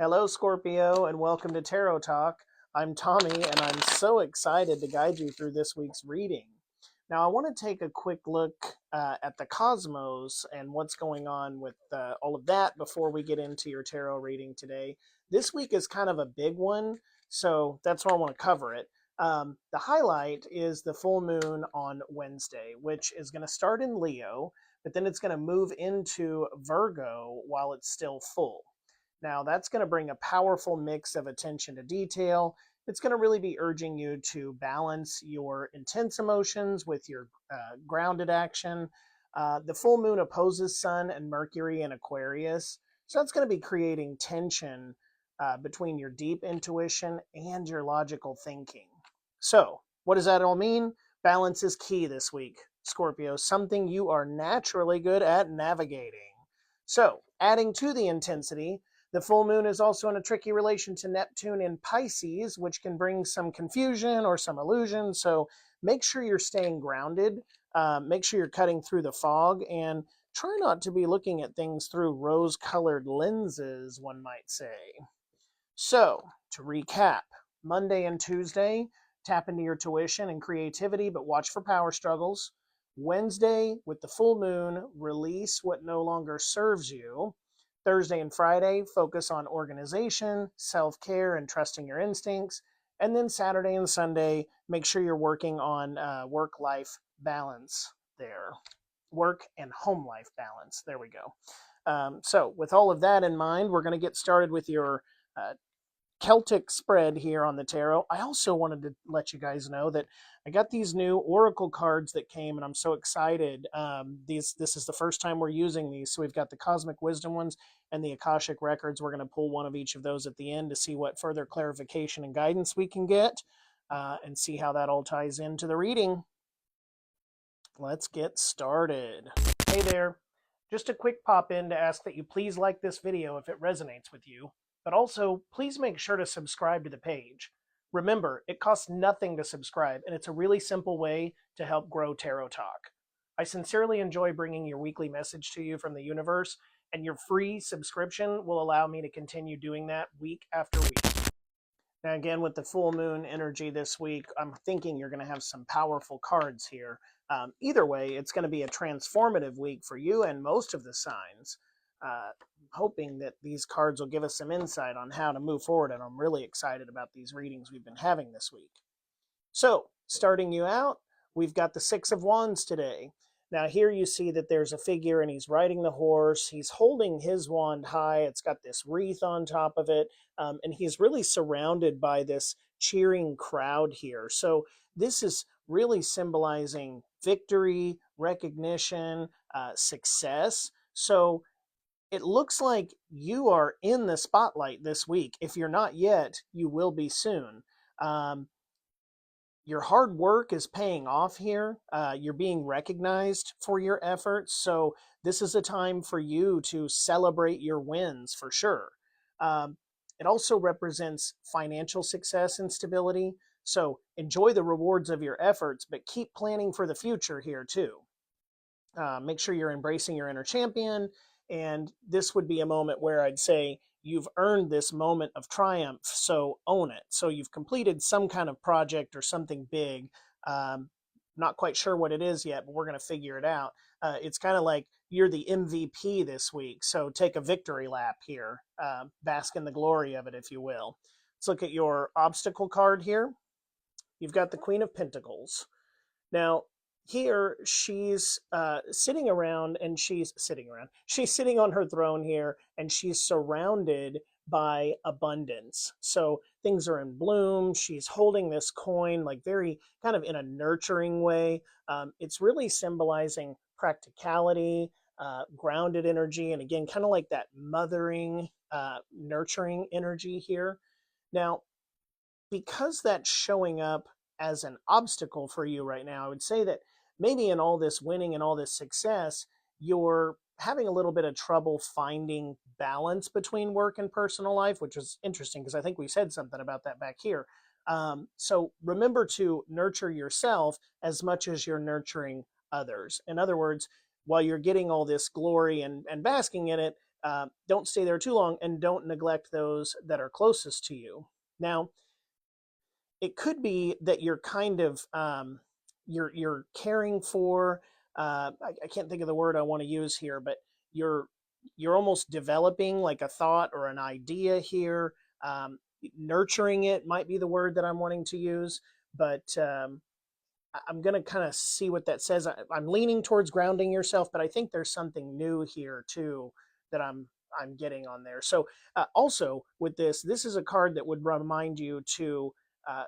Hello, Scorpio, and welcome to Tarot Talk. I'm Tommy, and I'm so excited to guide you through this week's reading. Now, I want to take a quick look at the cosmos and what's going on with all of that before we get into your tarot reading today. This week is kind of a big one, so that's why I want to cover it. The highlight is the full moon on Wednesday, which is going to start in Leo, but then it's going to move into Virgo while it's still full. Now, that's going to bring a powerful mix of attention to detail. It's going to really be urging you to balance your intense emotions with your grounded action. The full moon opposes Sun and Mercury in Aquarius, so that's going to be creating tension between your deep intuition and your logical thinking. So, what does that all mean? Balance is key this week, Scorpio, something you are naturally good at navigating. So, adding to the intensity, the full moon is also in a tricky relation to Neptune in Pisces, which can bring some confusion or some illusion. So make sure you're staying grounded. Make sure you're cutting through the fog, and try not to be looking at things through rose-colored lenses, one might say. So, to recap, Monday and Tuesday, tap into your tuition and creativity, but watch for power struggles. Wednesday, with the full moon, release what no longer serves you. Thursday and Friday, focus on organization, self-care, and trusting your instincts. And then Saturday and Sunday, make sure you're working on work-life balance there. Work and home life balance. There we go. So with all of that in mind, we're going to get started with your Celtic spread here on the tarot. I also wanted to let you guys know that I got these new oracle cards that came, and I'm so excited. This is the first time we're using these. So we've got the cosmic wisdom ones and the Akashic records. We're going to pull one of each of those at the end to see what further clarification and guidance we can get, and see how that all ties into the reading. Let's get started. Hey there, just a quick pop in to ask that you please like this video if it resonates with you. But also, please make sure to subscribe to the page. Remember, it costs nothing to subscribe, and it's a really simple way to help grow Tarot Talk. I sincerely enjoy bringing your weekly message to you from the universe, and your free subscription will allow me to continue doing that week after week. Now again, with the full moon energy this week, I'm thinking you're going to have some powerful cards here. Either way, it's going to be a transformative week for you and most of the signs. Hoping that these cards will give us some insight on how to move forward, and I'm really excited about these readings we've been having this week. So, starting you out, we've got the Six of Wands today. Now here you see that there's a figure, and he's riding the horse. He's holding his wand high. It's got this wreath on top of it, and he's really surrounded by this cheering crowd here. So this is really symbolizing victory, recognition, success. So it looks like you are in the spotlight this week. If you're not yet, you will be soon. Your hard work is paying off here. You're being recognized for your efforts. So this is a time for you to celebrate your wins for sure. It also represents financial success and stability. So enjoy the rewards of your efforts, but keep planning for the future here too. Make sure you're embracing your inner champion. And this would be a moment where I'd say you've earned this moment of triumph, so own it. So you've completed some kind of project or something big. Not quite sure what it is yet, but we're going to figure it out. It's kind of like you're the MVP this week, so take a victory lap here. Bask in the glory of it, if you will. Let's look at your obstacle card here. You've got the Queen of Pentacles. Now, here she's sitting on her throne here, and she's surrounded by abundance. So things are in bloom. She's holding this coin like very kind of in a nurturing way. It's really symbolizing practicality, grounded energy, and again, kind of like that mothering, nurturing energy here. Now, because that's showing up as an obstacle for you right now, I would say that maybe in all this winning and all this success, you're having a little bit of trouble finding balance between work and personal life, which is interesting because I think we said something about that back here. So remember to nurture yourself as much as you're nurturing others. In other words, while you're getting all this glory and basking in it, don't stay there too long, and don't neglect those that are closest to you. Now, it could be that you're kind of you're caring for I can't think of the word I want to use here, but you're you're almost developing like a thought or an idea here. Nurturing it might be the word that I'm wanting to use, but I'm going to kind of see what that says. I'm leaning towards grounding yourself, but I think there's something new here too that I'm getting on there. So also with this is a card that would remind you to uh,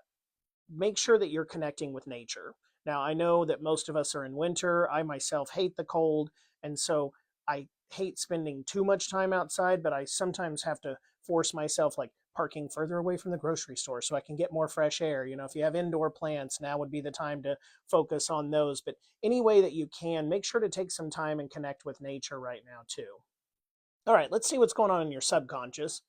make sure that you're connecting with nature. Now, I know that most of us are in winter. I myself hate the cold, and so I hate spending too much time outside, but I sometimes have to force myself, like parking further away from the grocery store so I can get more fresh air. You know, if you have indoor plants, now would be the time to focus on those. But any way that you can, make sure to take some time and connect with nature right now, too. All right, let's see what's going on in your subconscious.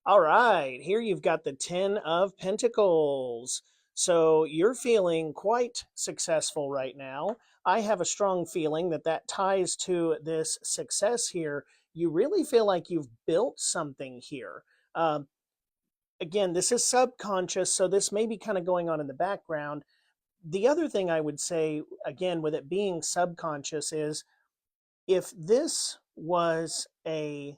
All right, here you've got the 10 of Pentacles. So you're feeling quite successful right now. I have a strong feeling that that ties to this success here. You really feel like you've built something here. Again, this is subconscious, so this may be kind of going on in the background. The other thing I would say, again, with it being subconscious, is if this was a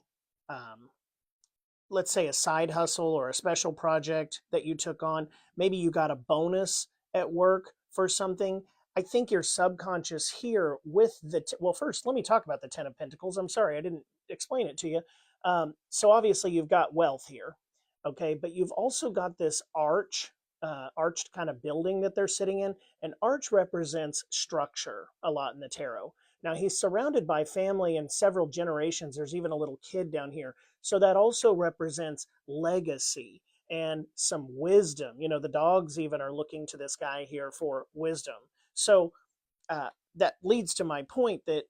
let's say a side hustle or a special project that you took on, maybe you got a bonus at work for something. I think your subconscious here with well, first, let me talk about the 10 of Pentacles. I'm sorry, I didn't explain it to you. So obviously you've got wealth here, okay, but you've also got this arched kind of building that they're sitting in. An arch represents structure a lot in the tarot. Now he's surrounded by family and several generations. There's even a little kid down here. So that also represents legacy and some wisdom. You know, the dogs even are looking to this guy here for wisdom. So that leads to my point that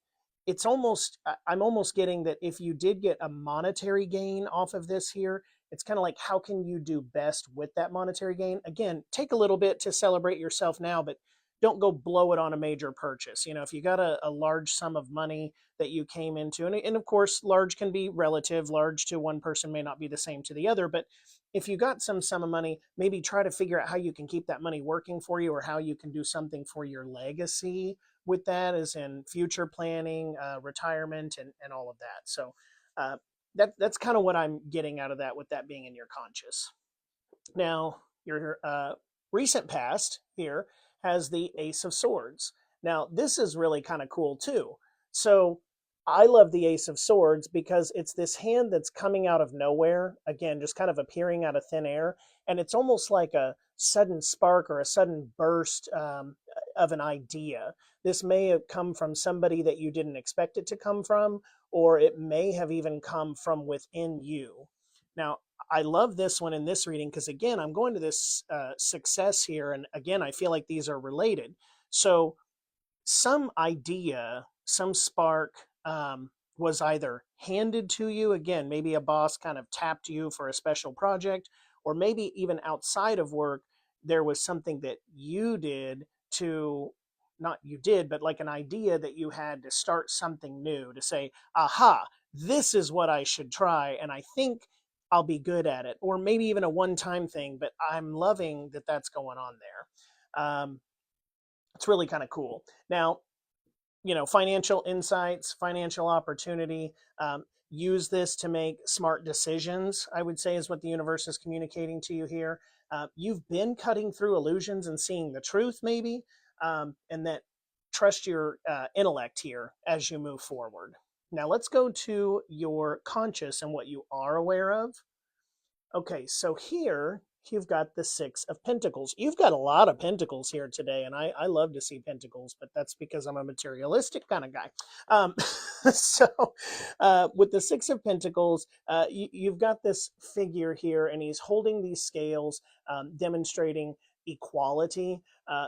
it's almost, I'm almost getting that if you did get a monetary gain off of this here, it's kind of like, how can you do best with that monetary gain? Again, take a little bit to celebrate yourself now, but don't go blow it on a major purchase. You know, if you got a large sum of money that you came into, and of course, large can be relative. Large to one person may not be the same to the other, but if you got some sum of money, maybe try to figure out how you can keep that money working for you, or how you can do something for your legacy with that, as in future planning, retirement, and all of that. So that's kind of what I'm getting out of that, with that being in your conscious. Now, your recent past here has the Ace of Swords. Now, this is really kind of cool too. So I love the Ace of Swords because it's this hand that's coming out of nowhere, again, just kind of appearing out of thin air. And it's almost like a sudden spark or a sudden burst of an idea. This may have come from somebody that you didn't expect it to come from, or it may have even come from within you. Now, I love this one in this reading because, again, I'm going to this success here. And again, I feel like these are related. So some idea, some spark was either handed to you. Again, maybe a boss kind of tapped you for a special project, or maybe even outside of work, there was something that you did to, not you did, but like an idea that you had to start something new, to say, aha, this is what I should try. And I think I'll be good at it. Or maybe even a one-time thing, but I'm loving that that's going on there. It's really kind of cool. Now, you know, financial insights, financial opportunity. Use this to make smart decisions, I would say, is what the universe is communicating to you here. You've been cutting through illusions and seeing the truth, maybe, and that trust your intellect here as you move forward. Now, let's go to your conscious and what you are aware of. Okay, so here you've got the Six of Pentacles. You've got a lot of pentacles here today, and I love to see pentacles, but that's because I'm a materialistic kind of guy. So with the Six of Pentacles, you've got this figure here, and he's holding these scales, demonstrating equality.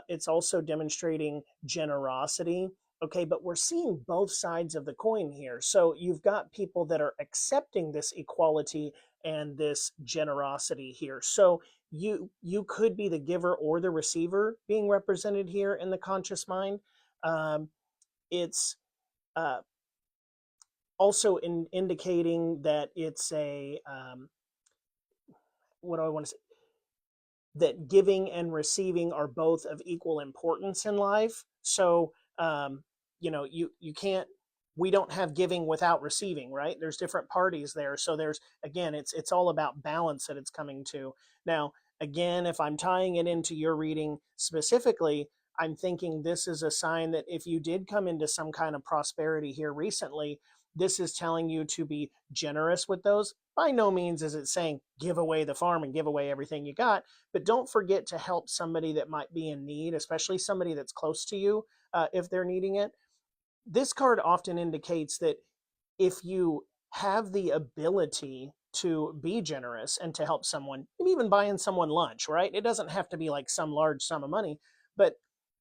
It's also demonstrating generosity. Okay, but we're seeing both sides of the coin here. So you've got people that are accepting this equality and this generosity here. So you could be the giver or the receiver being represented here in the conscious mind. It's also indicating that it's a, what do I want to say? That giving and receiving are both of equal importance in life. So, you can't, we don't have giving without receiving, right? There's different parties there. So there's, again, it's all about balance that it's coming to. Now, again, if I'm tying it into your reading specifically, I'm thinking this is a sign that if you did come into some kind of prosperity here recently, this is telling you to be generous with those. By no means is it saying give away the farm and give away everything you got, but don't forget to help somebody that might be in need, especially somebody that's close to you, if they're needing it. This card often indicates that if you have the ability to be generous and to help someone, even buying someone lunch, right? It doesn't have to be like some large sum of money, but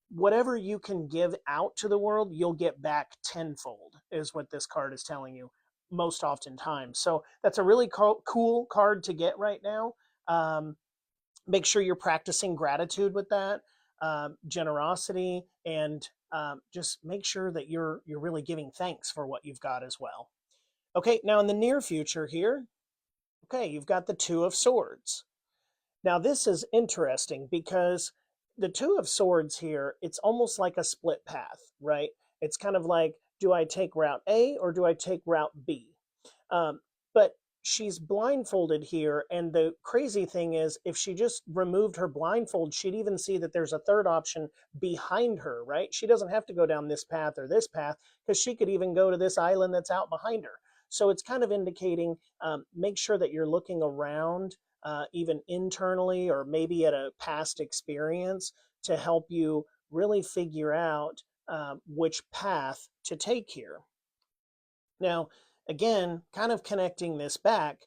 whatever you can give out to the world, you'll get back tenfold, is what this card is telling you most oftentimes. So that's a really cool card to get right now. Make sure you're practicing gratitude with that, generosity, and just make sure that you're really giving thanks for what you've got as well. Okay, now in the near future here, okay, you've got the Two of Swords. Now this is interesting because the Two of Swords here, it's almost like a split path, right? It's kind of like, do I take route A or do I take route B? But she's blindfolded here, and the crazy thing is, if she just removed her blindfold, she'd even see that there's a third option behind her, right? She doesn't have to go down this path or this path, because she could even go to this island that's out behind her. So it's kind of indicating, make sure that you're looking around, even internally, or maybe at a past experience, to help you really figure out which path to take here. Now, again, kind of connecting this back,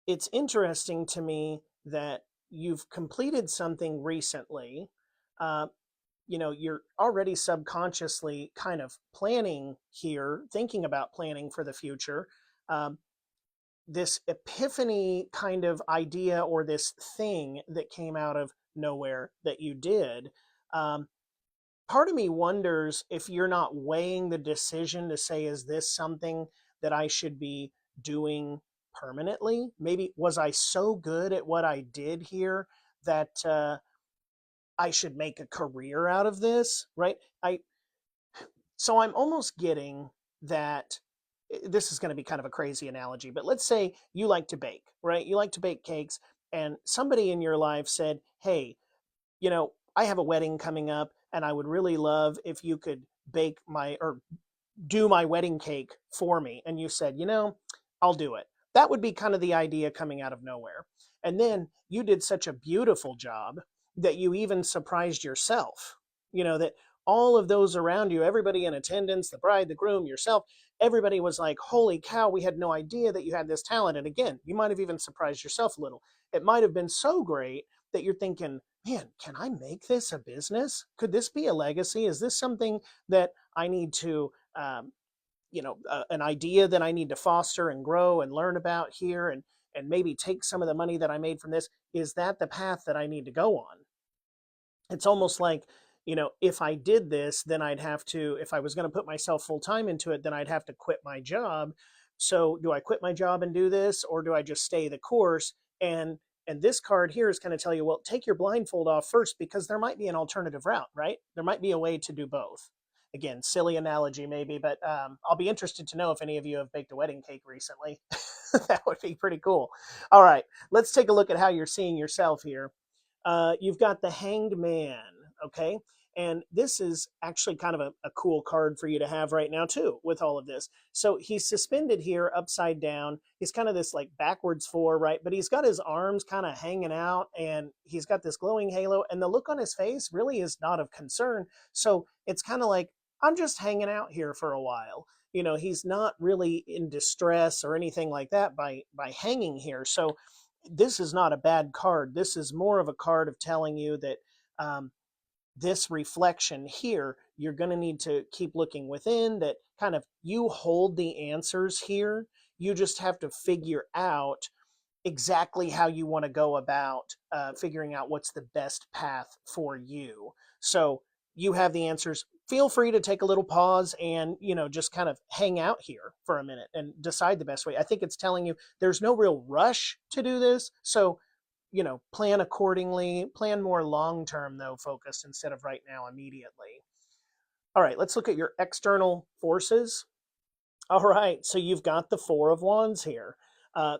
it's interesting to me that you've completed something recently. Uh, you're already subconsciously kind of planning here, thinking about planning for the future. Um, this epiphany kind of idea, or this thing that came out of nowhere that you did. Um, Part of me wonders if you're not weighing the decision to say, is this something that I should be doing permanently? Maybe was I so good at what I did here that I should make a career out of this, right? So I'm almost getting that this is going to be kind of a crazy analogy, but let's say you like to bake, right? You like to bake cakes, and somebody in your life said, hey, I have a wedding coming up, and I would really love if you could bake or do my wedding cake for me. And you said, I'll do it. That would be kind of the idea coming out of nowhere. And then you did such a beautiful job that you even surprised yourself, that all of those around you, everybody in attendance, the bride, the groom, yourself, everybody was like, holy cow, we had no idea that you had this talent. And again, you might have even surprised yourself a little. It might have been so great that you're thinking, man, can I make this a business? Could this be a legacy? Is this something that I need to, an idea that I need to foster and grow and learn about here, and maybe take some of the money that I made from this? Is that the path that I need to go on? It's almost like, if I did this, then I'd have to, if I was going to put myself full time into it, then I'd have to quit my job. So do I quit my job and do this, or do I just stay the course? And this card here is going to tell you, well, take your blindfold off first, because there might be an alternative route, right? There might be a way to do both. Again, silly analogy maybe, but I'll be interested to know if any of you have baked a wedding cake recently. That would be pretty cool. All right, let's take a look at how you're seeing yourself here. You've got the Hanged Man, okay? And this is actually kind of a cool card for you to have right now too, with all of this. So he's suspended here upside down. He's kind of this like backwards four, right? But he's got his arms kind of hanging out, and he's got this glowing halo, and the look on his face really is not of concern. So it's kind of like, I'm just hanging out here for a while. He's not really in distress or anything like that by hanging here. So this is not a bad card. This is more of a card of telling you that this reflection here, you're going to need to keep looking within, that kind of you hold the answers here. You just have to figure out exactly how you want to go about figuring out what's the best path for you. So you have the answers. feel free to take a little pause and, just kind of hang out here for a minute and decide the best way. I think it's telling you there's no real rush to do this. So, plan accordingly, plan more long term, though, focused instead of right now, immediately. All right, let's look at your external forces. All right, so you've got the Four of Wands here.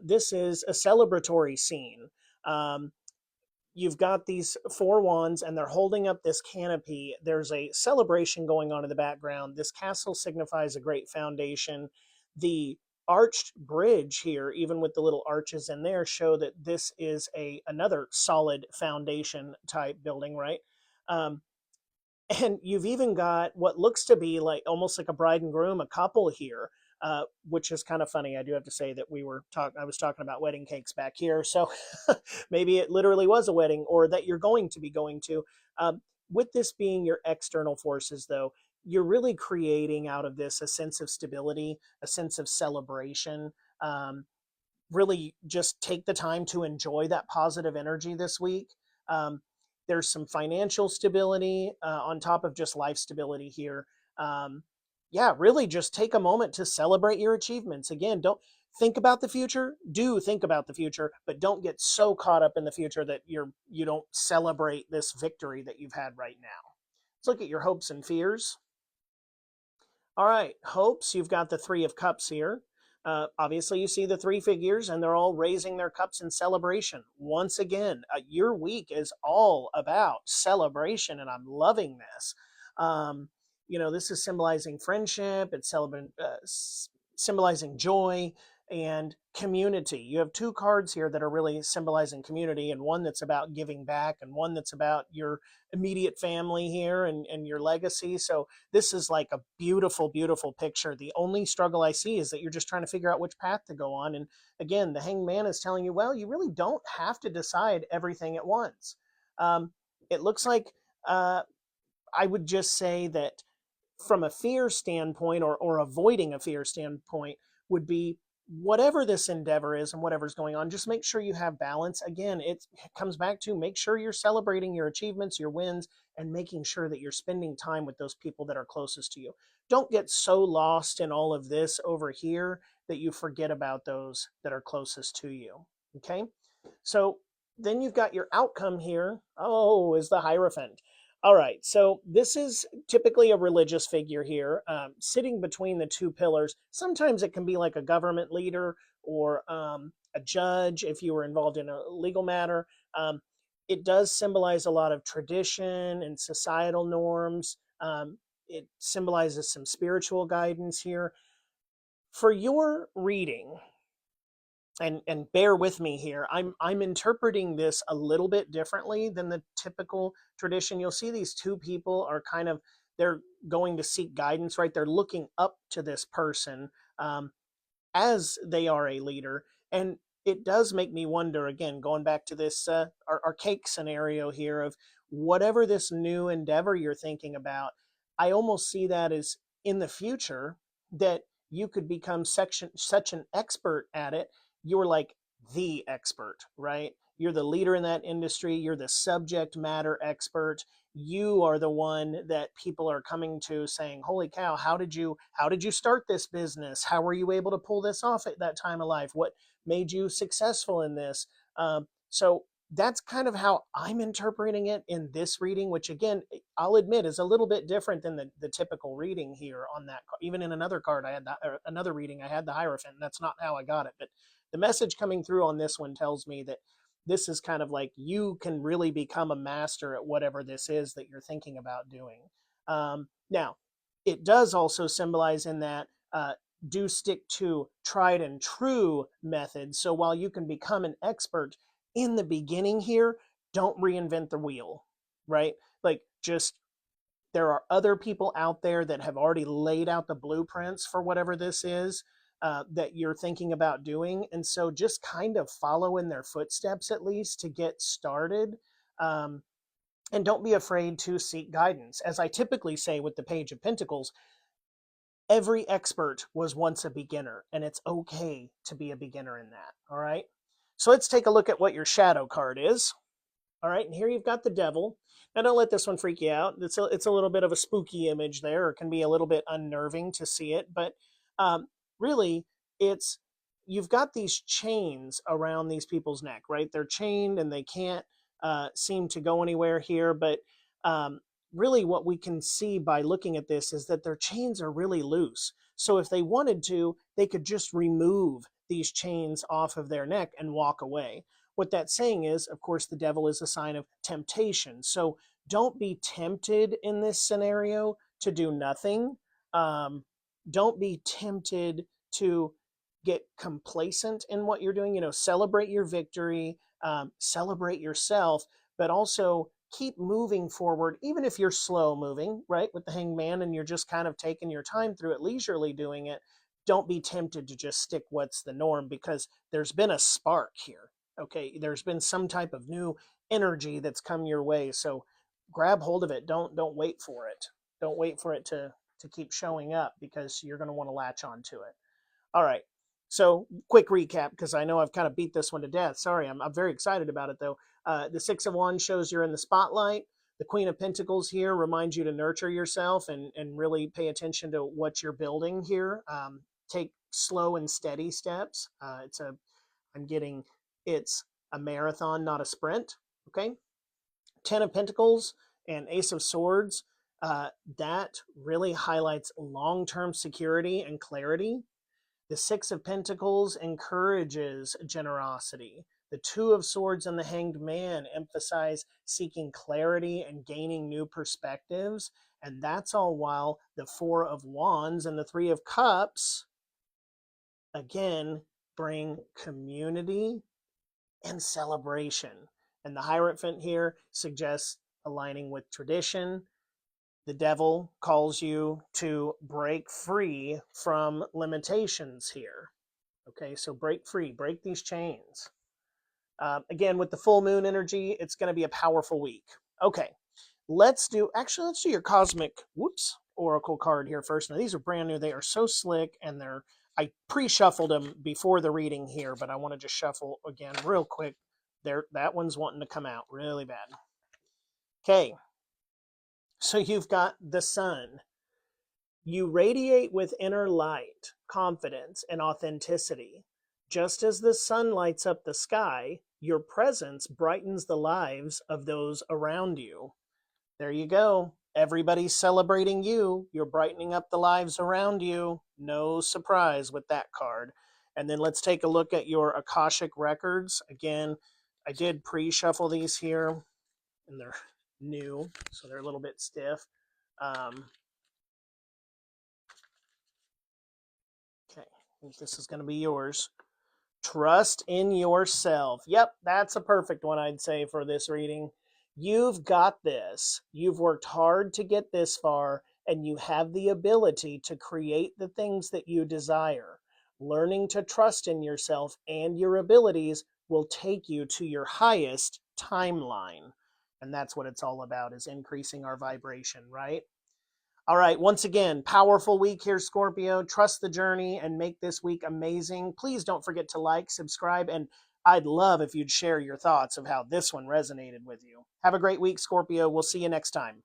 This is a celebratory scene. Um, you've got these four wands and they're holding up this canopy. There's a celebration going on in the background. This castle signifies a great foundation. The arched bridge here, even with the little arches in there, show that this is another solid foundation type building, right? And you've even got what looks to be like almost like a bride and groom, a couple here, which is kind of funny. I do have to say that I was talking about wedding cakes back here. So maybe it literally was a wedding, or that you're going to be going to. With this being your external forces, though, you're really creating out of this a sense of stability, a sense of celebration. Really just take the time to enjoy that positive energy this week. Um, there's some financial stability on top of just life stability here. Yeah, really just take a moment to celebrate your achievements. Again, don't think about the future. Do think about the future, but don't get so caught up in the future that you don't celebrate this victory that you've had right now. Let's look at your hopes and fears. All right, hopes, you've got the Three of Cups here. Obviously, you see the three figures, and they're all raising their cups in celebration. Once again, your week is all about celebration, and I'm loving this. This is symbolizing friendship. It's symbolizing joy and community. You have two cards here that are really symbolizing community, and one that's about giving back, and one that's about your immediate family here and your legacy. So this is like a beautiful, beautiful picture. The only struggle I see is that you're just trying to figure out which path to go on. And again, the Hanged Man is telling you, well, you really don't have to decide everything at once. It looks like I would just say that from a fear standpoint, or avoiding a fear standpoint, would be whatever this endeavor is and whatever's going on, just make sure you have balance. Again, it comes back to make sure you're celebrating your achievements, your wins, and making sure that you're spending time with those people that are closest to you. Don't get so lost in all of this over here that you forget about those that are closest to you. Okay? So then you've got your outcome here. Oh, is the Hierophant. All right, so this is typically a religious figure here, sitting between the two pillars. Sometimes it can be like a government leader or a judge if you were involved in a legal matter. It does symbolize a lot of tradition and societal norms. It symbolizes some spiritual guidance here. For your reading, and bear with me here, I'm interpreting this a little bit differently than the typical tradition. You'll see these two people are they're going to seek guidance, right? They're looking up to this person as they are a leader. And it does make me wonder, again, going back to this our cake scenario here, of whatever this new endeavor you're thinking about, I almost see that as in the future that you could become such an expert at it. You're like the expert, right? You're the leader in that industry. You're the subject matter expert. You are the one that people are coming to saying, holy cow, how did you start this business? How were you able to pull this off at that time of life? What made you successful in this? So that's kind of how I'm interpreting it in this reading, which again, I'll admit is a little bit different than the typical reading here on that. Even in another card, another reading, I had the Hierophant, and that's not how I got it. But the message coming through on this one tells me that this is kind of like you can really become a master at whatever this is that you're thinking about doing. Now, it does also symbolize in that do stick to tried and true methods. So while you can become an expert in the beginning here, don't reinvent the wheel, right? Like, just there are other people out there that have already laid out the blueprints for whatever this is that you're thinking about doing. And so just kind of follow in their footsteps, at least to get started. And don't be afraid to seek guidance. As I typically say with the Page of Pentacles, every expert was once a beginner, and it's okay to be a beginner in that. All right. So let's take a look at what your shadow card is. All right, and here you've got the Devil. Now, don't let this one freak you out. It's a little bit of a spooky image there, or it can be a little bit unnerving to see it. But really, it's you've got these chains around these people's neck, right? They're chained and they can't seem to go anywhere here. But really, what we can see by looking at this is that their chains are really loose. So if they wanted to, they could just remove these chains off of their neck and walk away. What that's saying is, of course, the devil is a sign of temptation. So don't be tempted in this scenario to do nothing. Don't be tempted to get complacent in what you're doing. Celebrate your victory, celebrate yourself, but also keep moving forward, even if you're slow moving, right, with the hanged man, and you're just kind of taking your time through it, leisurely doing it. Don't be tempted to just stick what's the norm, because there's been a spark here. Okay, there's been some type of new energy that's come your way. So grab hold of it. Don't wait for it. Don't wait for it to keep showing up, because you're going to want to latch on to it. All right. So quick recap, because I know I've kind of beat this one to death. Sorry, I'm very excited about it, though. The Six of Wands shows you're in the spotlight. The Queen of Pentacles here reminds you to nurture yourself and really pay attention to what you're building here. Take slow and steady steps. It's a marathon, not a sprint. Okay. 10 of Pentacles and Ace of Swords. That really highlights long-term security and clarity. The Six of Pentacles encourages generosity. The Two of Swords and the Hanged Man emphasize seeking clarity and gaining new perspectives. And that's all while the Four of Wands and the Three of Cups, again, bring community and celebration. And the Hierophant here suggests aligning with tradition. The devil calls you to break free from limitations here. Okay, so break free, break these chains. Again, with the full moon energy, it's going to be a powerful week. Okay, let's do your cosmic, oracle card here first. Now, these are brand new. They are so slick, and I pre-shuffled them before the reading here, but I want to just shuffle again real quick. That one's wanting to come out really bad. Okay. So you've got the sun. You radiate with inner light, confidence, and authenticity. Just as the sun lights up the sky, your presence brightens the lives of those around you. There you go. Everybody's celebrating you. You're brightening up the lives around you. No surprise with that card. And then let's take a look at your Akashic records. Again, I did pre-shuffle these here, and they're new, so they're a little bit stiff. Okay, I think this is going to be yours. Trust in yourself. Yep, that's a perfect one, I'd say, for this reading. You've got this. You've worked hard to get this far, and you have the ability to create the things that you desire. Learning to trust in yourself and your abilities will take you to your highest timeline. And that's what it's all about, is increasing our vibration, right? All right, once again, powerful week here, Scorpio. Trust the journey and make this week amazing. Please don't forget to like, subscribe, and I'd love if you'd share your thoughts of how this one resonated with you. Have a great week, Scorpio. We'll see you next time.